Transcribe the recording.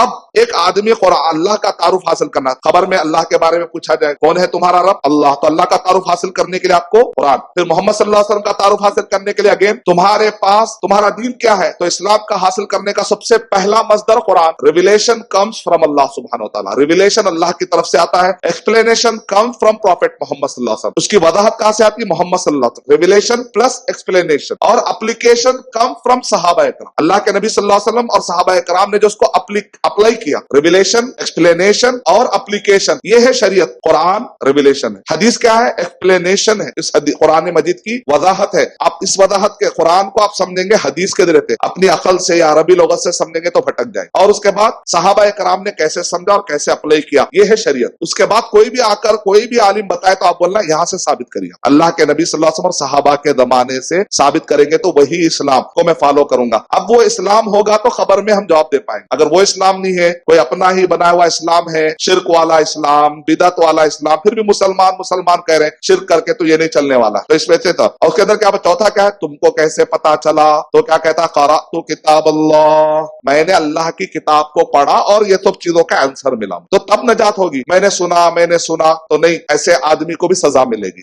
اب ایک آدمی قرآن اللہ کا تعارف حاصل کرنا، خبر میں اللہ کے بارے میں پوچھا جائے کون ہے تمہارا رب؟ اللہ، تو اللہ کا تعارف حاصل کرنے کے لیے آپ کو قرآن، پھر محمد صلی اللہ علیہ وسلم کا تعارف حاصل کرنے کے لیے اگین تمہارے پاس تمہارا دین کیا ہے، تو اسلام کا حاصل کرنے کا سب سے پہلا مصدر قرآن. ریویلیشن کمز فرام اللہ سبحانہ وتعالی، ریویلیشن اللہ کی طرف سے آتا ہے. ایکسپلینیشن کم فرام پروفیٹ محمد صلی اللہ علیہ وسلم، اس کی وضاحت کہاں سے آتی ہے؟ محمد صلی اللہ علیہ وسلم. ریویلیشن پلس ایکسپلینیشن اور اپلیکیشن کم فرام صحابہ کرام، اللہ کے نبی صلی اللہ علیہ وسلم اور صحابہ کرام نے جو اس کو اپلائی کیا. ریویلیشن، ایکسپلینیشن اور اپلیکیشن، یہ ہے شریعت. قرآن ریویلیشن ہے، حدیث کیا ہے؟ ایکسپلینیشن ہے. اس قرآن مجید کی وضاحت ہے. آپ اس وضاحت کے قرآن کو آپ سمجھیں گے حدیث کے ذریعے، اپنی عقل سے یا عربی لغت سے سمجھیں گے تو بھٹک جائیں. اور اس کے بعد صحابہ کرام نے کیسے سمجھا اور کیسے اپلائی کیا، یہ ہے شریعت. اس کے بعد کوئی بھی آ کر کوئی بھی عالم بتائے تو آپ بولنا یہاں سے ثابت کریے. اللہ کے نبی صلی اللہ علیہ وسلم اور صحابہ کے زمانے سے ثابت کریں گے تو وہی اسلام کو میں فالو کروں گا. اب وہ اسلام ہوگا تو خبر میں ہم جواب دے پائیں. اگر وہ اسلام نہیں ہے، کوئی اپنا ہی بنایا ہوا اسلام ہے، شرک والا اسلام، بدعت والا اسلام، پھر بھی مسلمان کہہ رہے ہیں شرک کر کے تو یہ نہیں چلنے والا، تو اس میں سے تھا. اور اس کے اندر کیا چوتھا کیا ہے؟ تم کو کیسے پتا چلا؟ تو کیا کہتا؟ قرأت کتاب اللہ، میں نے اللہ کی کتاب کو پڑھا اور یہ سب چیزوں کا آنسر ملا، تو تب نجات ہوگی. میں نے سنا تو نہیں، ایسے آدمی کو بھی سزا ملے گی.